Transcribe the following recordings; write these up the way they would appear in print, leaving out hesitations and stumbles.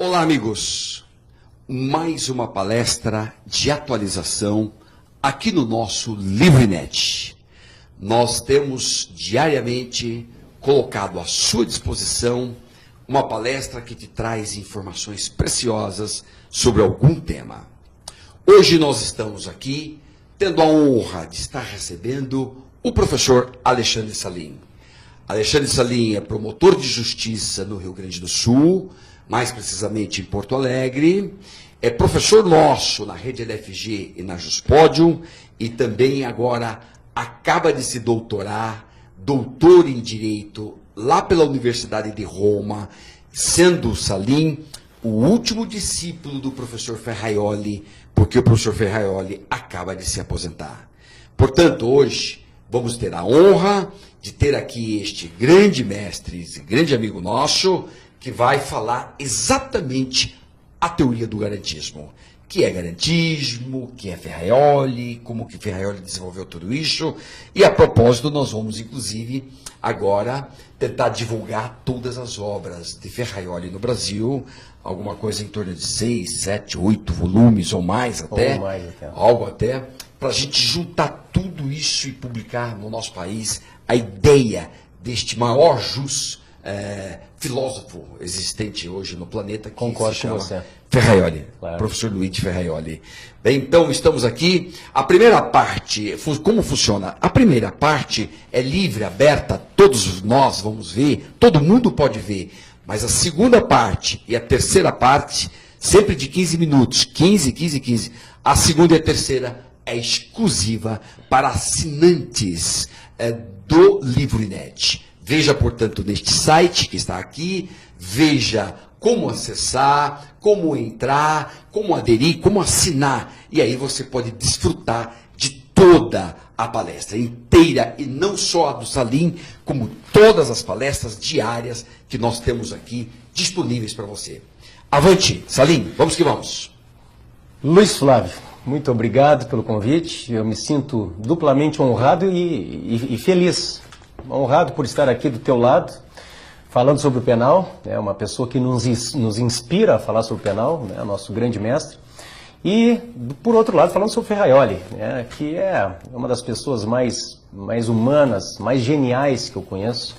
Olá, amigos. Mais uma palestra de atualização aqui no nosso LivreNet. Nós temos diariamente colocado à sua disposição uma palestra que te traz informações preciosas sobre algum tema. Hoje nós estamos aqui tendo a honra de estar recebendo o professor Alexandre Salim. Alexandre Salim é promotor de justiça no Rio Grande do Sul, mais precisamente em Porto Alegre, é professor nosso na rede LFG e na Juspodium, e também agora acaba de se doutorar, doutor em Direito, lá pela Universidade de Roma, sendo o Salim o último discípulo do professor Ferraioli, porque o professor Ferraioli acaba de se aposentar. Portanto, hoje vamos ter a honra de ter aqui este grande mestre, esse grande amigo nosso, que vai falar exatamente a teoria do garantismo. Que é garantismo, que é Ferraioli, como que Ferraioli desenvolveu tudo isso. E a propósito, nós vamos, inclusive, agora tentar divulgar todas as obras de Ferraioli no Brasil, alguma coisa em torno de 6, 7, 8 volumes ou mais até, algo até, para a gente juntar tudo isso e publicar no nosso país a ideia deste maior filósofo existente hoje no planeta, que Concordo se chama com você. Ferraioli, Claro. Professor Luigi Ferraioli. Bem, então estamos aqui. A primeira parte, como funciona? A primeira parte é livre, aberta, todos nós vamos ver, todo mundo pode ver. Mas a segunda parte e a terceira parte, sempre de 15 minutos, 15. A segunda e a terceira é exclusiva para assinantes do LivreNet. Veja, portanto, neste site que está aqui, veja como acessar, como entrar, como aderir, como assinar. E aí você pode desfrutar de toda a palestra inteira, e não só a do Salim, como todas as palestras diárias que nós temos aqui disponíveis para você. Avante, Salim, vamos que vamos. Luiz Flávio, muito obrigado pelo convite. Eu me sinto duplamente honrado e feliz. Honrado por estar aqui do teu lado, falando sobre o penal. É uma pessoa que nos inspira a falar sobre o penal, né, nosso grande mestre. E, por outro lado, falando sobre Ferraioli, né, que é uma das pessoas mais humanas, mais geniais que eu conheço.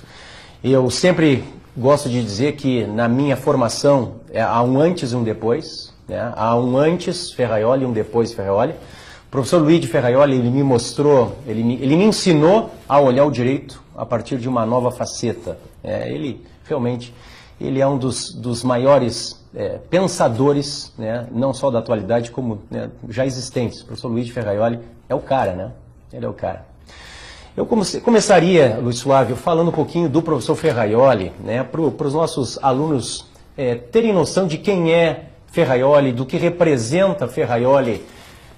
Eu sempre gosto de dizer que na minha formação há um antes e um depois. Né, há um antes Ferraioli e um depois Ferraioli. O professor Luigi Ferraioli, ele me mostrou, ele me ensinou a olhar o direito a partir de uma nova faceta. Ele é um dos maiores pensadores, né, não só da atualidade, como, né, já existentes. O professor Luigi Ferraioli é o cara, né? Ele é o cara. Eu começaria, Luiz Flávio, falando um pouquinho do professor Ferraioli, né, para os nossos alunos terem noção de quem é Ferraioli, do que representa Ferraioli,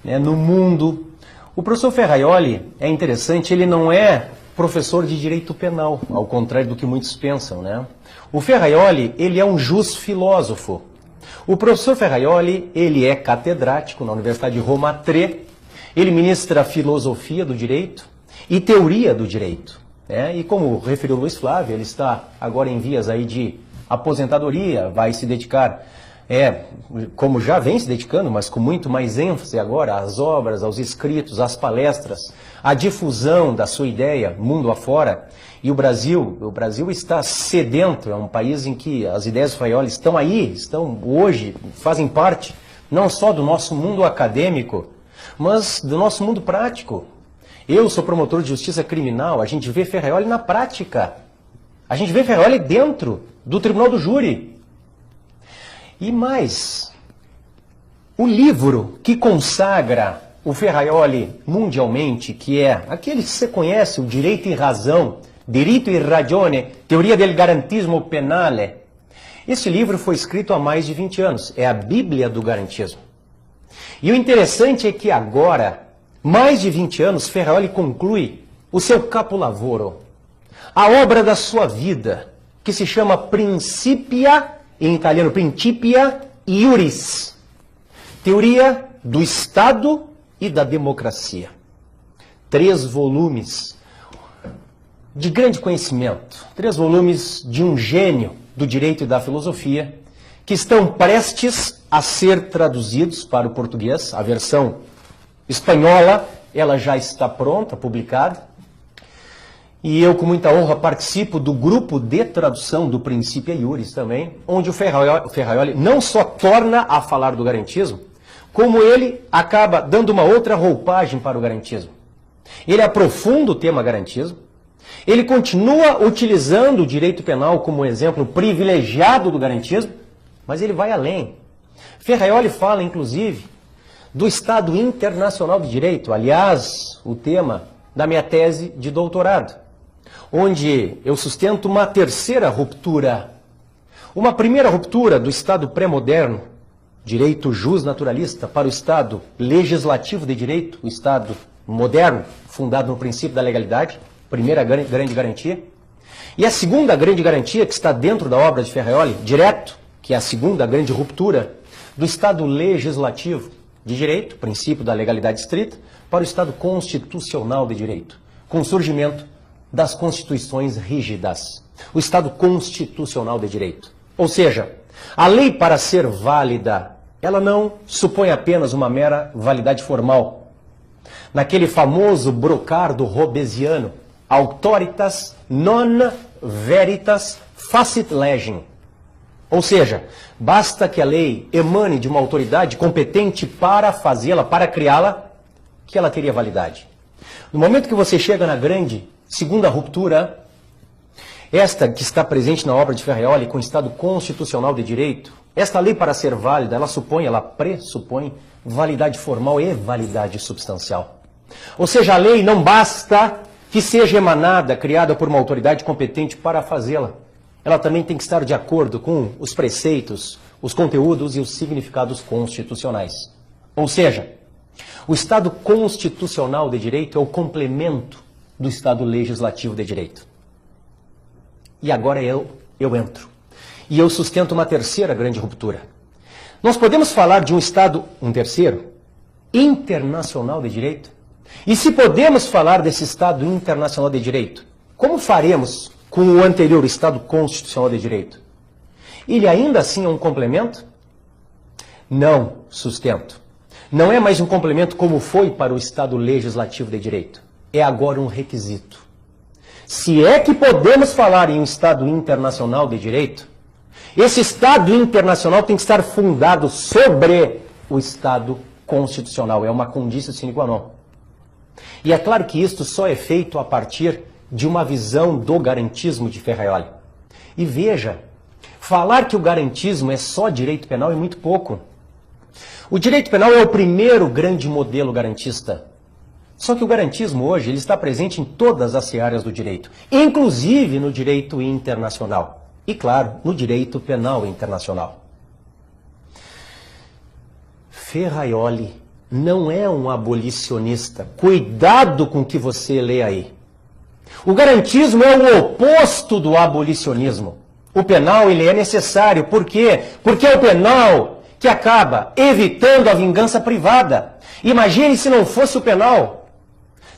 né, no mundo. O professor Ferraioli é interessante, ele não é professor de direito penal, ao contrário do que muitos pensam, né? O Ferraioli, ele é um filósofo. O professor Ferraioli, ele é catedrático na Universidade de Roma III, ele ministra filosofia do direito e teoria do direito, né? E como referiu o Luiz Flávio, ele está agora em vias aí de aposentadoria, vai se dedicar, como já vem se dedicando, mas com muito mais ênfase agora, às obras, aos escritos, às palestras, à difusão da sua ideia mundo afora. E o Brasil está sedento, é um país em que as ideias do Ferraioli estão aí, estão hoje, fazem parte não só do nosso mundo acadêmico, mas do nosso mundo prático. Eu sou promotor de justiça criminal, a gente vê Ferraioli na prática. A gente vê Ferraioli dentro do tribunal do júri. E mais, o livro que consagra o Ferraioli mundialmente, que é aquele que você conhece, o Direito e Razão, Diritto e Ragione, Teoria del Garantismo Penale. Esse livro foi escrito há mais de 20 anos, é a Bíblia do Garantismo. E o interessante é que agora, mais de 20 anos, Ferraioli conclui o seu capolavoro, a obra da sua vida, que se chama Principia, em italiano, Principia Iuris, Teoria do Estado e da Democracia. 3 volumes de grande conhecimento, 3 volumes de um gênio do direito e da filosofia, que estão prestes a ser traduzidos para o português. A versão espanhola, ela já está pronta, publicada. E eu, com muita honra, participo do grupo de tradução do Principia Iuris também, onde o Ferraioli não só torna a falar do garantismo, como ele acaba dando uma outra roupagem para o garantismo. Ele aprofunda o tema garantismo, ele continua utilizando o direito penal como exemplo privilegiado do garantismo, mas ele vai além. Ferraioli fala, inclusive, do Estado Internacional de Direito, aliás, o tema da minha tese de doutorado, onde eu sustento uma terceira ruptura. Uma primeira ruptura do Estado pré-moderno, direito justnaturalista, para o Estado legislativo de direito, o Estado moderno, fundado no princípio da legalidade, primeira grande garantia. E a segunda grande garantia, que está dentro da obra de Ferraioli, direto, que é a segunda grande ruptura do Estado legislativo de direito, princípio da legalidade estrita, para o Estado constitucional de direito, com o surgimento das constituições rígidas, o Estado constitucional de direito. Ou seja, a lei, para ser válida, ela não supõe apenas uma mera validade formal. Naquele famoso brocardo robesiano, auctoritas non veritas facit legem. Ou seja, basta que a lei emane de uma autoridade competente para fazê-la, para criá-la, que ela teria validade. No momento que você chega na grande segunda ruptura, esta que está presente na obra de Ferraioli com o Estado constitucional de direito, esta lei, para ser válida, ela pressupõe validade formal e validade substancial. Ou seja, a lei não basta que seja emanada, criada por uma autoridade competente para fazê-la. Ela também tem que estar de acordo com os preceitos, os conteúdos e os significados constitucionais. Ou seja, o Estado constitucional de direito é o complemento do Estado legislativo de direito. E agora eu entro. E eu sustento uma terceira grande ruptura. Nós podemos falar de um Estado, um terceiro, internacional de direito? E se podemos falar desse Estado internacional de direito, como faremos com o anterior Estado constitucional de direito? Ele ainda assim é um complemento? Não sustento. Não é mais um complemento como foi para o Estado legislativo de direito. É agora um requisito. Se é que podemos falar em um Estado internacional de direito, esse Estado internacional tem que estar fundado sobre o Estado constitucional. É uma condício sine qua non. E é claro que isto só é feito a partir de uma visão do garantismo de Ferraioli. E veja, falar que o garantismo é só direito penal é muito pouco. O direito penal é o primeiro grande modelo garantista. Só que o garantismo hoje ele está presente em todas as searas do direito, inclusive no direito internacional. E, claro, no direito penal internacional. Ferraioli não é um abolicionista. Cuidado com o que você lê aí. O garantismo é o oposto do abolicionismo. O penal ele é necessário. Por quê? Porque é o penal que acaba evitando a vingança privada. Imagine se não fosse o penal.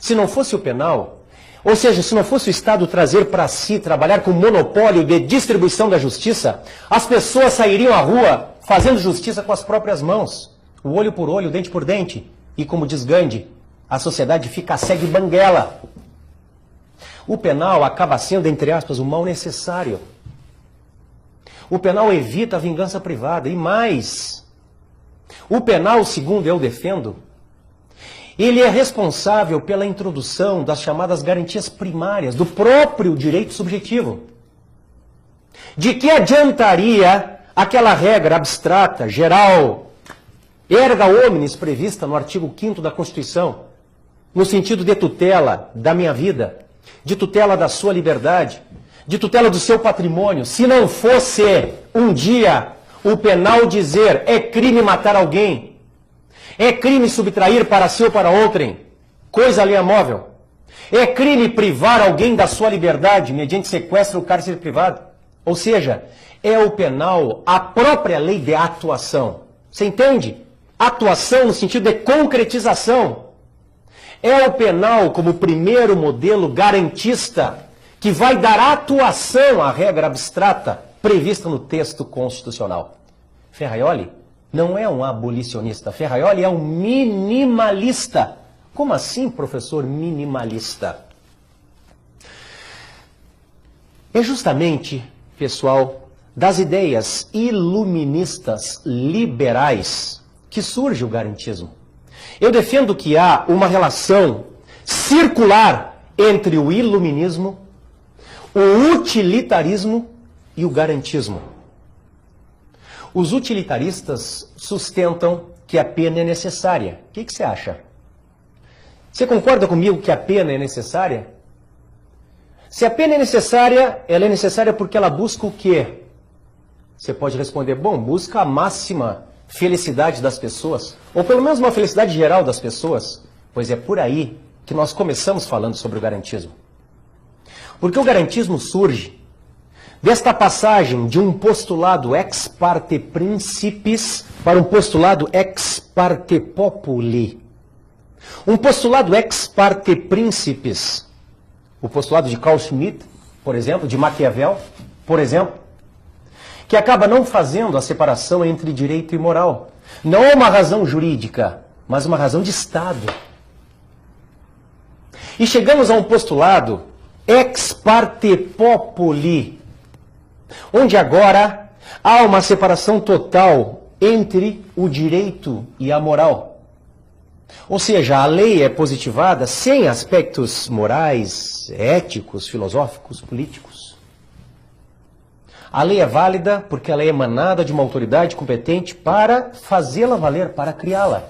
Se não fosse o penal, ou seja, se não fosse o Estado trazer para si, trabalhar com monopólio de distribuição da justiça, as pessoas sairiam à rua fazendo justiça com as próprias mãos. O olho por olho, dente por dente. E como diz Gandhi, a sociedade fica cega e banguela. O penal acaba sendo, entre aspas, o mal necessário. O penal evita a vingança privada. E mais, o penal, segundo eu defendo, ele é responsável pela introdução das chamadas garantias primárias do próprio direito subjetivo. De que adiantaria aquela regra abstrata, geral, erga omnes prevista no artigo 5º da Constituição, no sentido de tutela da minha vida, de tutela da sua liberdade, de tutela do seu patrimônio, se não fosse um dia o penal dizer é crime matar alguém, é crime subtrair para si ou para outrem coisa alheia móvel, é crime privar alguém da sua liberdade mediante sequestro ou cárcere privado. Ou seja, é o penal a própria lei de atuação. Você entende? Atuação no sentido de concretização. É o penal como primeiro modelo garantista que vai dar atuação à regra abstrata prevista no texto constitucional. Ferraioli não é um abolicionista. Ferraioli é um minimalista. Como assim, professor minimalista? É justamente, pessoal, das ideias iluministas liberais que surge o garantismo. Eu defendo que há uma relação circular entre o iluminismo, o utilitarismo e o garantismo. Os utilitaristas sustentam que a pena é necessária. O que você acha? Você concorda comigo que a pena é necessária? Se a pena é necessária, ela é necessária porque ela busca o quê? Você pode responder, bom, busca a máxima felicidade das pessoas, ou pelo menos uma felicidade geral das pessoas, pois é por aí que nós começamos falando sobre o garantismo. Porque o garantismo surge desta passagem de um postulado ex parte principis para um postulado ex parte populi. Um postulado ex parte principis, o postulado de Carl Schmitt, por exemplo, de Maquiavel, por exemplo, que acaba não fazendo a separação entre direito e moral. Não é uma razão jurídica, mas uma razão de Estado. E chegamos a um postulado ex parte populi, onde agora há uma separação total entre o direito e a moral. Ou seja, a lei é positivada sem aspectos morais, éticos, filosóficos, políticos. A lei é válida porque ela é emanada de uma autoridade competente para fazê-la valer, para criá-la.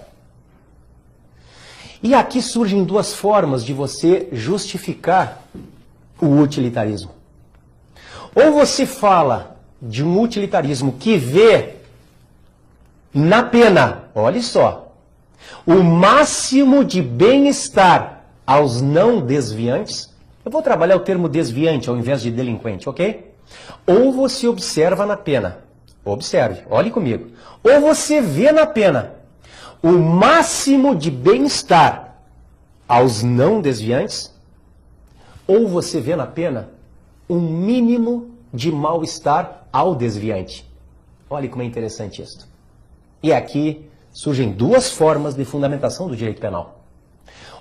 E aqui surgem duas formas de você justificar o utilitarismo. Ou você fala de um utilitarismo que vê na pena, olha só, o máximo de bem-estar aos não desviantes. Eu vou trabalhar o termo desviante ao invés de delinquente, ok? Ou você observa na pena, observe, olhe comigo. Ou você vê na pena o máximo de bem-estar aos não desviantes, ou você vê na pena um mínimo de mal-estar ao desviante. Olhe como é interessante isso. E aqui surgem duas formas de fundamentação do direito penal.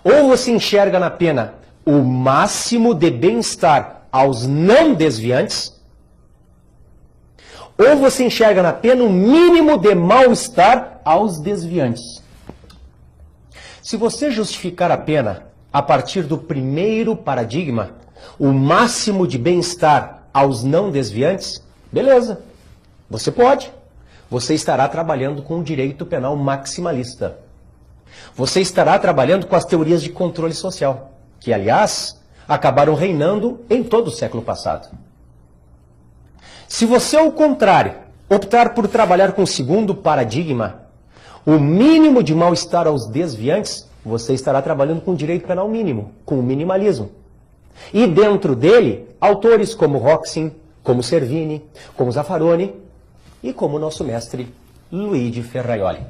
Ou você enxerga na pena o máximo de bem-estar aos não desviantes, ou você enxerga na pena o mínimo de mal-estar aos desviantes. Se você justificar a pena a partir do primeiro paradigma, o máximo de bem-estar aos não desviantes, beleza, você pode. Você estará trabalhando com o direito penal maximalista. Você estará trabalhando com as teorias de controle social, que, aliás, acabaram reinando em todo o século passado. Se você, ao contrário, optar por trabalhar com o segundo paradigma, o mínimo de mal-estar aos desviantes, você estará trabalhando com o direito penal mínimo, com o minimalismo. E dentro dele, autores como Roxin, como Servini, como Zaffaroni e como o nosso mestre Luigi Ferraioli.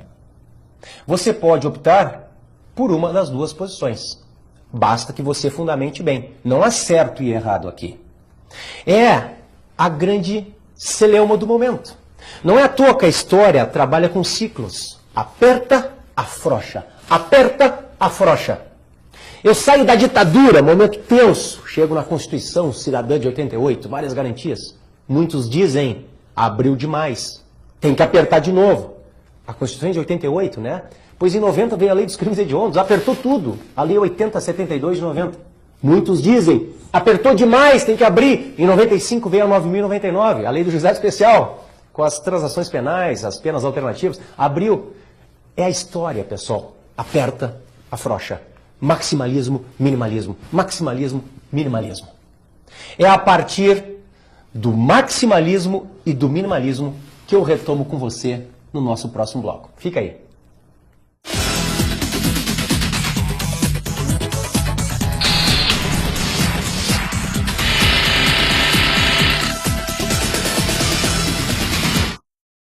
Você pode optar por uma das duas posições. Basta que você fundamente bem. Não há certo e errado aqui. É a grande celeuma do momento. Não é à toa que a história trabalha com ciclos. Aperta, afrouxa. Aperta, afrouxa. Eu saio da ditadura, momento tenso, chego na Constituição Cidadã de 88, várias garantias. Muitos dizem, abriu demais, tem que apertar de novo. A Constituição de 88, né? Pois em 90 veio a Lei dos Crimes Hediondos, apertou tudo. A Lei 8072 de 90. Muitos dizem, apertou demais, tem que abrir. Em 95 veio a 9099, a Lei do Juizado Especial, com as transações penais, as penas alternativas. Abriu. É a história, pessoal. Aperta, afrouxa. Maximalismo, minimalismo. Maximalismo, minimalismo. É a partir do maximalismo e do minimalismo que eu retomo com você no nosso próximo bloco. Fica aí.